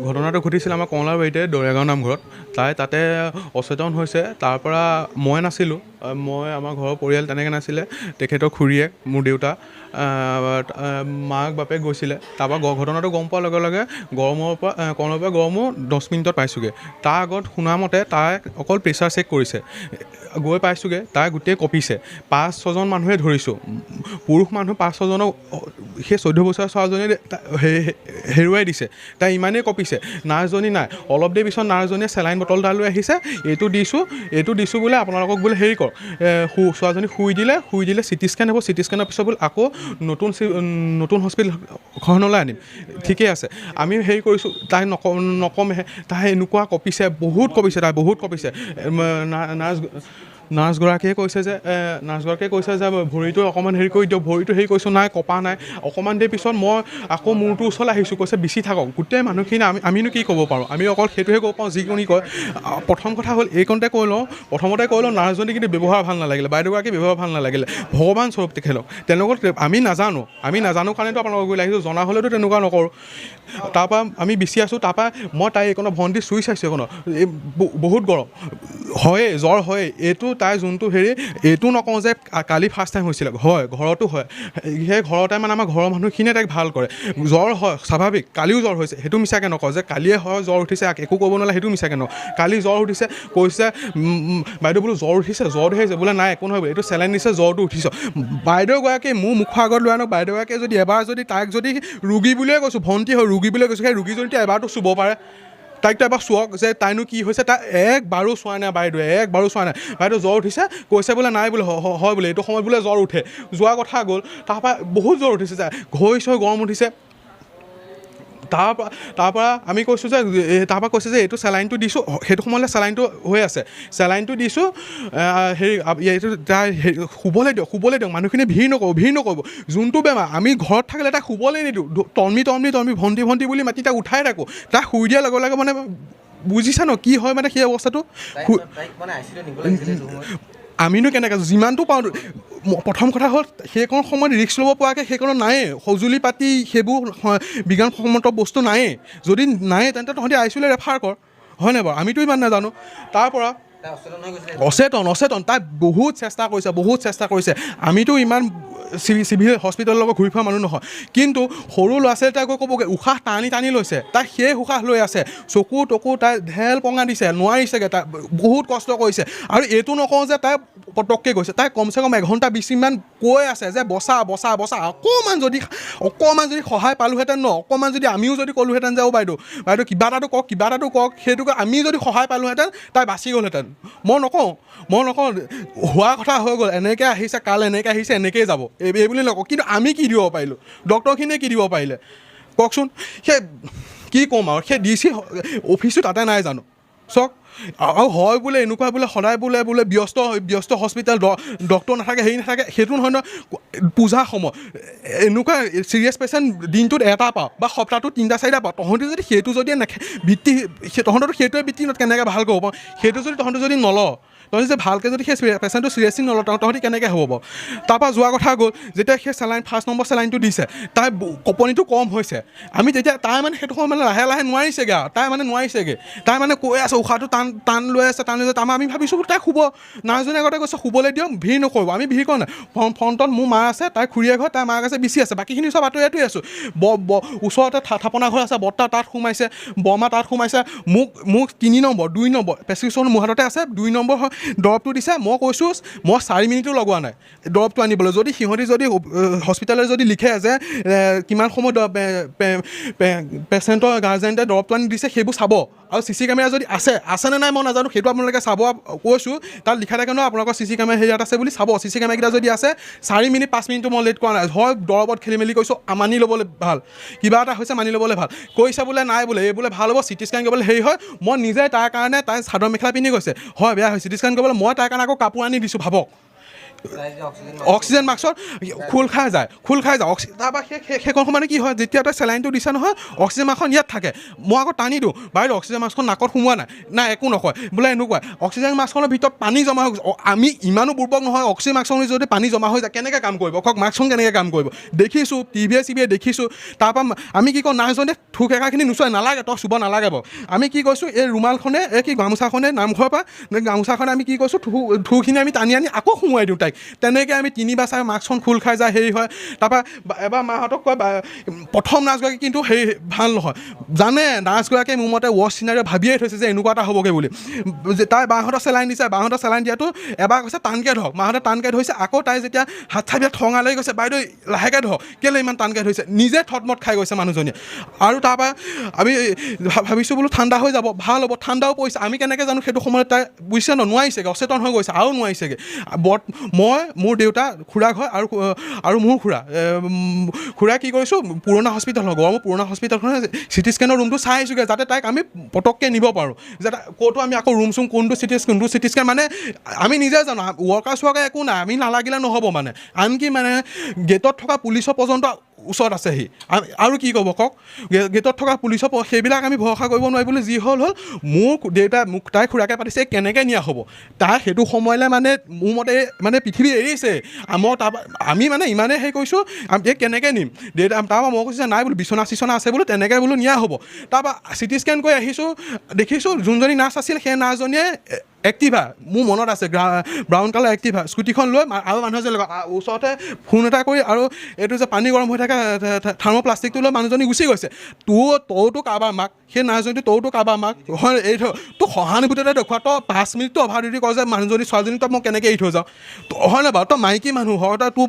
ঘটনাটো ঘটিছিল আমাৰ কমলাবাৰীতে দৰিয়াগাঁও নামঘৰত তাতে অচেতন হৈছে তাৰ পৰা মই নাছিলোঁ মই আমাৰ ঘৰৰ পৰিয়াল তেনেকৈ নাছিলে তেখেতৰ খুৰীয়েক মোৰ দেউতা মাক বাপেক গৈছিলে তাৰপৰা ঘটনাটো গম পোৱাৰ লগে লগে কমলাবাৰীৰ পৰা গড়মূৰ 10 মিনিটত পাইছোঁগৈ তাৰ আগত শুনামতে তাই অকল প্ৰেছাৰ চেক কৰিছে গৈ পাইছোঁগৈ তাই গোটেই কঁপিছে 5-6জন মানুহে ধৰিছোঁ পুৰুষ মানুহ 5-6জনক সেই 14 বছৰীয়া ছোৱালীজনীয়ে হেৰুৱাই দিছে তাই ইমানেই কঁপিছে নাৰ্ছজনী নাই অলপ দেৰি পিছত নাৰ্ছজনীয়ে চেলাইন বটল এটা লৈ আহিছে এইটো দিছোঁ বোলে আপোনালোকক বোলে হেৰি কৰক ছোৱালীজনী শুই দিলে চিটি স্কেন হ'ব চিটি স্কেনৰ পিছত বোলে আকৌ নতুন হস্পিটেলখনলৈ আনিম ঠিকেই আছে আমি হেৰি কৰিছোঁ তাই নকমেহে তাই এনেকুৱা কঁপিছে বহুত কঁপিছে নাৰ্ছগৰাকীয়ে কৈছে যে ভৰিটো অকণমান হেৰি কৰি দিয়ক ভৰিটো হেৰি কৰিছোঁ নাই কঁপা নাই অকণমান দেৰি পিছত মই আকৌ মূৰটো ওচৰলৈ আহিছোঁ কৈছে বিচি থাকক গোটেই মানুহখিনি আমিনো কি ক'ব পাৰোঁ আমি অকল সেইটোহে ক'ব পাৰোঁ যিকোনো কয় প্ৰথম কথা হ'ল এইকণতে প্ৰথমতে কৈ লওঁ নাৰ্ছজনী কিন্তু ব্যৱহাৰ ভাল নালাগিলে বাইদেউগৰাকী ব্যৱহাৰ ভাল নালাগিলে ভগৱান স্বৰূপ তেখেতক তেনেকুৱা আমি নাজানো কাৰণেতো আপোনালোকক গৈ লাগিছোঁ জনা হ'লেতো তেনেকুৱা নকৰোঁ তাৰপৰা আমি বিচি আছোঁ তাৰপৰা মই তাই এইকণৰ ভণ্টি চুই চাইছোঁ এইকণৰ বহুত গৰম হয়ে জ্বৰ হয় এইটো তাই যোনটো হেৰি এইটো নকওঁ যে কালি ফাৰ্ষ্ট টাইম হৈছিলে হয় ঘৰতো হয় সেই ঘৰতে মানে আমাৰ ঘৰৰ মানুহখিনিয়ে তাইক ভাল কৰে জ্বৰ হয় স্বাভাৱিক কালিও জ্বৰ হৈছে সেইটো মিছাকৈ নকওঁ যে কালিয়ে হয় জ্বৰ উঠিছে একো ক'ব নালাগে সেইটো মিছাকৈ নকওঁ কালি জ্বৰ উঠিছে কৈছে বাইদেউ বোলো জ্বৰ উঠিছে বোলে নাই একো নহয় বোলে এইটো চেলাইন দিছে জ্বৰটো উঠিছে বাইদেউগৰাকী মোৰ মুখৰ আগত লৈ আনক বাইদেউগৰাকীয়ে যদি এবাৰ যদি তাইক যদি ৰোগী বুলিয়ে কৈছোঁ ভণ্টি হয় ৰোগী বুলিয়ে কৈছোঁ সেই ৰোগীজনী এবাৰতো চুব পাৰে তাইকতো এবাৰ চোৱক যে তাইনো কি হৈছে তাই একবাৰো চোৱা নাই বাইদেউ জ্বৰ উঠিছে কৈছে বোলে নাই বোলে হয় বোলে এইটো সময়ত বোলে জ্বৰ উঠে যোৱা কথা গ'ল তাৰপৰা বহুত জ্বৰ উঠিছে যায় হৈ গৰম উঠিছে তাৰপৰা আমি কৈছোঁ যে তাৰপৰা কৈছে যে এইটো চেলাইনটো দিছোঁ সেইটো সময়লৈ চেলাইনটো হৈ আছে চেলাইনটো দিছোঁ হেৰি এইটো তাই শুবলৈ দিয়ক মানুহখিনি ভিৰ নকৰিব যোনটো বেমাৰ আমি ঘৰত থাকিলে তাক শুবলৈ নিদিওঁ তলমি ভণ্টি বুলি মাতি তাক উঠাই থাকোঁ তাক শুই দিয়াৰ লগে লগে মানে বুজিছা ন কি হয় মানে সেই অৱস্থাটো আমিনো কেনেকৈ যিমানটো পাওঁ প্ৰথম কথা হ'ল সেইকণ সময়ত ৰিস্ক ল'ব পৰাকৈ সেইকণত নায়েই সঁজুলি পাতি সেইবোৰ বিজ্ঞানসন্মত বস্তু নায়েই যদি নায়েই তেন্তে তহঁতি আইচিউলৈ ৰেফাৰ কৰ হয় নাই বাৰু আমিতো ইমান নাজানো তাৰপৰা অচেতন তাই বহুত চেষ্টা কৰিছে আমিতো ইমান চিভিল হস্পিটেলৰ লগত ঘূৰি ফুৰা মানুহ নহয় কিন্তু সৰু ল'ৰা ছোৱালী তাই গৈ ক'বগৈ উশাহ টানি লৈছে তাই সেই উশাহ লৈ আছে চকু তাই ঢেল পঙা দিছে নোৱাৰিছেগৈ তাই বহুত কষ্ট কৰিছে আৰু এইটো নকওঁ যে তাই পটককৈ গৈছে তাই কমচে কম 1 ঘণ্টা 20 মিনিটমান কৈ আছে যে বচা অকণমান যদি সহায় পালোহেঁতেন ন অকণমান যদি আমিও যদি ক'লোহেঁতেন যে বাইদেউ কিবা এটাতো কওক সেইটোকে আমি যদি সহায় পালোহেঁতেন তাই বাচি গ'লহেঁতেন মই নকওঁ হোৱা কথা হৈ গ'ল এনেকৈ আহিছে কাল এনেকৈ আহিছে এনেকৈয়ে যাব এই বুলি নকওঁ কিন্তু আমি কি দিব পাৰিলোঁ ডক্টৰখিনিয়ে কি দিব পাৰিলে কওকচোন সেই কি ক'ম আৰু সেই DC অফিচটো তাতে নাই জানো চাওক আৰু হয় বোলে এনেকুৱা বোলে সদায় বোলে ব্যস্ত হস্পিটেল ডক্টৰ নাথাকে সেইটো নহয় ন পূজা সময় এনেকুৱা চিৰিয়াছ পেচেণ্ট দিনটোত এটা পাওঁ বা সপ্তাহটোত 3-4টা পাওঁ তহঁতি যদি সেইটো যদি তহঁতৰতো সেইটোৱে ভিত্তি কেনেকৈ ভাল কৰিব পাৰোঁ সেইটো যদি তহঁতি যদি নলওঁ তহঁতি যে ভালকৈ যদি সেই পেচেণ্টটো চিৰিয়াছলি নলওঁ তহঁতি কেনেকৈ হ'ব বাৰু তাৰপৰা যোৱা কথা গ'ল যেতিয়া সেই ফাৰ্ষ্ট নম্বৰ চেলাইনটো দিছে তাই কঁপনিটো কম হৈছে আমি তেতিয়া তাই মানে সেইটো সময় মানে লাহে নোৱাৰিছেগৈ আৰু তাই মানে কৈ আছে উশাহটো টান লৈ আছে তাৰমানে আমি ভাবিছোঁ তাই শুব নাৰ্ছজনী আগতে কৈছে শুবলৈ দিয়ক ভিৰ নকৰিব আমি ভিৰ কৰা নাই ফ্ৰণ্টত মোৰ মা আছে তাই খুৰীয়ে ঘৰ তাই মাক আছে বিচি আছে বাকীখিনি চব আঁতৰি আছোঁ ওচৰতে থাপনা ঘৰ আছে বৰ্তা তাত সোমাইছে বৰমা তাত সোমাইছে মোক 3 নম্বৰ 2 নম্বৰ প্ৰেছক্ৰিপশ্যন মোৰ হাততে আছে 2 নম্বৰ দৰৱটো দিছে মই কৈছোঁ মই 4 মিনিটো লগোৱা নাই দৰৱটো আনিবলৈ যদি সিহঁতি যদি হস্পিটেলত যদি লিখে যে কিমান সময় পেচেণ্টৰ গাৰ্জেণ্টে দৰৱটো আনি দিছে সেইবোৰ চাব আৰু CC কেমেৰা যদি আছেনে নাই মই নাজানো সেইটো আপোনালোকে চাব কৈছোঁ তাত লিখা থাকে ন আপোনালোকৰ CC কেমেৰা হেৰিয়াত আছে বুলি চাব CC কেমেৰাকেইটা যদি আছে 4 মিনিট 5 মিনিটো মই লেট কৰা নাই হয় দৰৱত খেলি মেলি কৈছোঁ মানি ল'বলৈ ভাল কিবা এটা হৈছে মানি ল'বলৈ ভাল কৈছে বোলে নাই বোলে এই বোলে ভাল হ'ব CT স্কেন কৰিবলৈ হেৰি হয় মই নিজে তাৰ কাৰণে তাই চাদৰ মেখেলা পিন্ধি গৈছে হয় বেয়া হয় CT স্কেন কৰিবলৈ মই তাৰ কাৰণে আকৌ কাপোৰ আনি দিছোঁ ভাবক অক্সিজেন মাস্কত খোল খাই যায় তাৰপৰা সেইখন সময়ত কি হয় যেতিয়া তই চেলাইনটো দিছে নহয় অক্সিজেন মাস্কখন ইয়াত থাকে মই আকৌ টানি দিওঁ বাইদেউ অক্সিজেন মাস্কখন নাকত সোমোৱা নাই একো নকয় বোলে এনেকুৱা অক্সিজেন মাস্কখনৰ ভিতৰত পানী জমা হৈ গৈছে আমি ইমানো বুৰ্বক নহয় অক্সিজেন মাস্কখনত যদি পানী জমা হৈ যায় কেনেকৈ কাম কৰিব কওক মাস্কখন কেনেকৈ কাম কৰিব দেখিছোঁ টিভিয়ে চিভিয়ে দেখিছোঁ তাৰপৰা আমি কি কওঁ নাৰ্ছজনে থুক একাখিনি নোচোৱাই নালাগে তই চুব নালাগে বাৰু আমি কি কৈছোঁ এই ৰুমালখনে এই কি গামোচাখনে নামঘৰৰ পৰা গামোচাখনে আমি কি কৈছোঁ থুখিনি আমি টানি আনি আকৌ সোমোৱাই দিওঁ তাইক তেনেকৈ আমি 3-4 চাই মাস্কখন খোল খাই যায় হেৰি হয় তাৰপৰা এবাৰ মাহঁতক কয় প্ৰথম নাৰ্ছগৰাকী কিন্তু হেৰি ভাল নহয় জানে নাৰ্ছগৰাকীয়ে মোৰ মতে ৱৰ্ষ্ট চিনাৰি ভাবিয়ে থৈছে যে এনেকুৱা এটা হ'বগৈ বুলি তাই বাহঁতৰ চেলাইন দিছে বাহঁতৰ চেলাইন দিয়াটো এবাৰ কৈছে টানকৈ ধৰক মাহঁতে টানকৈ ধৰিছে আকৌ তাই যেতিয়া হাত চাইবিলাক ঠঙা লাগি গৈছে বাইদেউ লাহেকৈ ধৰক কেলৈ ইমান টানকৈ ধৰিছে নিজে থতমত খাই গৈছে মানুহজনীয়ে আৰু তাৰপৰা আমি ভাবিছোঁ বোলো ঠাণ্ডা হৈ যাব ভাল হ'ব ঠাণ্ডাও পৰিছে আমি কেনেকৈ জানো সেইটো সময়ত তাই বুজিছে নোৱাৰিছেগৈ অচেতন হৈ গৈছে আৰু নোৱাৰিছেগৈ মই মোৰ দেউতা খুৰা ঘৰ আৰু মোৰ খুৰা কি কৰিছোঁ পুৰণা হস্পিটেল হয় গড়মূৰ পুৰণা হস্পিটেলখনে চিটি স্কেনৰ ৰুমটো চাই আহিছোঁগৈ যাতে তাইক আমি পটককৈ নিব পাৰোঁ যাতে ক'তো আমি আকৌ ৰুম চুম কোনটো চিটি স্কেন মানে আমি নিজে জানো ৱৰ্কাৰ চোৱাকৈ একো নাই আমি নালাগিলে নহ'ব মানে আনকি মানে গেটত থকা পুলিচৰ পৰ্যন্ত ওচৰত আছেহি আৰু কি ক'ব কওক গেটত থকা পুলিচৰ সেইবিলাক আমি ভৰসা কৰিব নোৱাৰি বুলি যি হ'ল মোৰ দেউতাই মোক তাই খুৰাকে পাতিছে কেনেকৈ নিয়া হ'ব তাই সেইটো সময়লৈ মানে মোৰ মতে মানে পৃথিৱী এৰিছে মই তাৰপৰা আমি মানে ইমানেই হেৰি কৰিছোঁ এই কেনেকৈ নিম দেউতা তাৰপৰা মই কৈছোঁ যে নাই বোলো বিচনা আছে বোলো তেনেকৈ বোলো নিয়া হ'ব তাৰপৰা চিটি স্কেন কৰি আহিছোঁ দেখিছোঁ যোনজনী নাৰ্ছ আছিল সেই নাৰ্ছজনীয়ে এক্টিভা মোৰ মনত আছে ব্ৰাউন কালাৰ এক্টিভা স্কুটিখন লৈ আৰু মানুহ এজনৰ লগত ওচৰতে ফোন এটা কৰি আৰু এইটো যে পানী গৰম হৈ থাকে থাৰ্মোপ্লাষ্টিকটো লৈ মানুহজনী গুচি গৈছে তইতো কাৰোবাৰ মাক সেই নাৰ্ছজনী তইতো কাৰোবাৰ মাক হয় এই তোক সহানুভূতিতে দেখুওৱা তই 5 মিনিটটো অভাৰ ডিউটি কৰ যে মানুহজনী ছোৱালীজনী তই মই কেনেকৈ এৰি থৈ যাওঁ হয় নাই বাৰু তই মাইকী মানুহ হয় তই তোৰ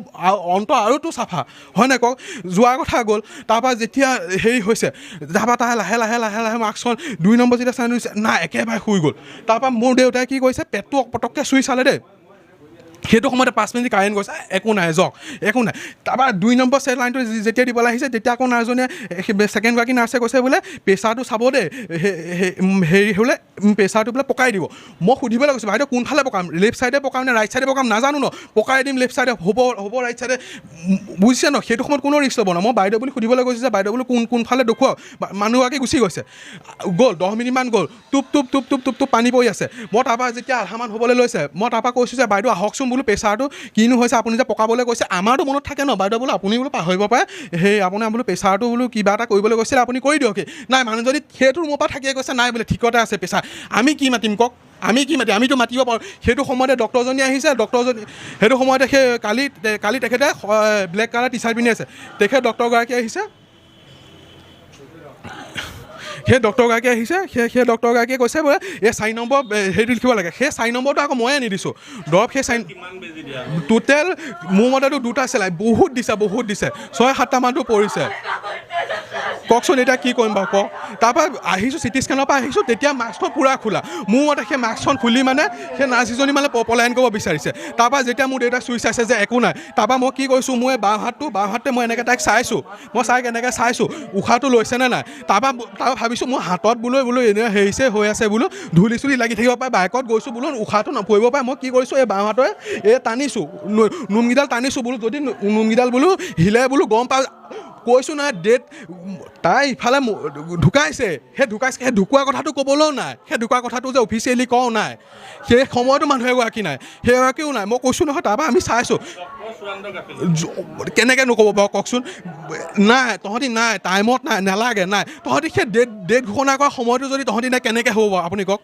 অন্ত আৰু তোৰ চাফা হয় নাই কওক যোৱাৰ কথা গ'ল তাৰপৰা যেতিয়া হেৰি হৈছে তাৰপৰা তাই লাহে লাহে মাস্কখন 2 নম্বৰ যেতিয়া চাই দিছে নাই একেবাৰে শুই গ'ল তাৰপৰা মোৰ দেউতাই কি কৰিছে পেটটো পটককৈ চুই চালে দেই সেইটো সময়তে 5 মিনিট কাৰেণ্ট গৈছে একো নাই যাওক একো নাই তাৰপৰা 2 নম্বৰ চেলাইনটো যেতিয়া দিবলৈ আহিছে তেতিয়া আকৌ নাৰ্ছজনীয়ে ছেকেণ্ডগৰাকী নাৰ্ছে কৈছে বোলে প্ৰেছাৰটো চাব দেই হেৰি হ'লে প্ৰেছাৰটো বোলে পকাই দিব মই সুধিবলৈ কৈছোঁ বাইদেউ কোনফালে পকাম লেফ্ট ছাইডে পকাম নে ৰাইট ছাইডে পকাম নাজানো ন পকাই দিম লেফ্ট ছাইডে হ'ব ৰাইট ছাইডে বুজিছে ন সেইটো সময়ত কোনো ৰিস্ক ল'ব ন মই বাইদেউ বুলি সুধিবলৈ কৈছোঁ যে বাইদেউ বোলো কোনফালে দেখুৱাওক মানুহগৰাকী গুচি গৈছে গ'ল 10 মিনিটমান গ'ল টোপ পানী পৰি আছে মই তাৰপৰা যেতিয়া আধামান হ'বলৈ লৈছে মই তাৰপৰা কৈছোঁ যে বাইদেউ আহকচোন বোলো প্ৰেছাৰটো কিনো হৈছে আপুনি যে পকাবলৈ কৈছে আমাৰতো মনত থাকে ন বাইদেউ বোলো আপুনি বোলো পাহৰিব পাৰে সেই আপোনাৰ বোলো প্ৰেছাৰটো বোলো কিবা এটা কৰিবলৈ কৈছিলে আপুনি কৰি দিয়ক নাই মানুহজনী সেইটো ৰুমৰ পৰা থাকিয়ে কৈছে নাই বোলে ঠিকতে আছে প্ৰেছাৰ আমি কি মাতিম কওক আমিতো মাতিব পাৰোঁ সেইটো সময়তে ডক্টৰজনী আহিছে ডক্টৰজনী সেইটো সময়তে সেই কালি তেখেতে ব্লেক কালাৰ টি চাৰ্ট পিন্ধি আছে তেখেত ডক্টৰগৰাকী আহিছে সেই ডক্টৰগৰাকী আহিছে সেই ডক্টৰগৰাকীয়ে কৈছে বোলে এই 4 নম্বৰ হেৰিটো লিখিব লাগে সেই 4 নম্বৰটো আকৌ ময়ে আনি দিছোঁ দৰৱ সেই টোটেল মোৰ মতেতো 2টা চেলাই বহুত দিছে 6-7টামানটো পৰিছে কওকচোন এতিয়া কি কৰিম বাৰু কওক তাৰপৰা আহিছোঁ চিটি স্কেনৰ পৰা আহিছোঁ তেতিয়া মাস্কখন পূৰা খোলা মোৰ মতে সেই মাস্কখন খুলি মানে সেই নাৰ্ছকেইজনী মানে পলায়ন কৰিব বিচাৰিছে তাৰপৰা যেতিয়া মোৰ দেউতাক চুই চাইছে যে একো নাই তাৰপৰা মই কি কৰিছোঁ মই বাওঁ হাততে মই এনেকৈ তাইক চাইছোঁ মই কেনেকৈ চাইছোঁ উশাহটো লৈছেনে নাই তাৰপৰা ভাবিছোঁ মোৰ হাতত বোলো এনে হেৰিছে হৈ আছে বোলো ধূলি চুলি লাগি থাকিব পাৰে বাইকত গৈছোঁ বোলো উশাহটো নপৰিব পাৰে মই কি কৰিছোঁ এই বাওঁ হাতৰে টানিছোঁ নোমকেইডাল টানিছোঁ বোলো যদি নোমকেইডাল বোলো হিলে বোলো গম পাওঁ কৈছোঁ নাই ডেট তাই ইফালে ঢুকাইছে সেই ঢুকোৱা কথাটো ক'বলৈও নাই সেই ঢুকোৱা কথাটো যে অফিচিয়েলি কওঁ নাই সেই সময়তো মানুহ এগৰাকী নাই সেইগৰাকীও নাই মই কৈছোঁ নহয় তাৰপৰা আমি চাইছোঁ কেনেকৈ নক'ব বাৰু কওকচোন নাই তহঁতি নাই টাইমত নাই নালাগে নাই তহঁতি সেই ডেট ঘোষণা কৰা সময়টো যদি তহঁতি নাই কেনেকৈ হ'ব বাৰু আপুনি কওক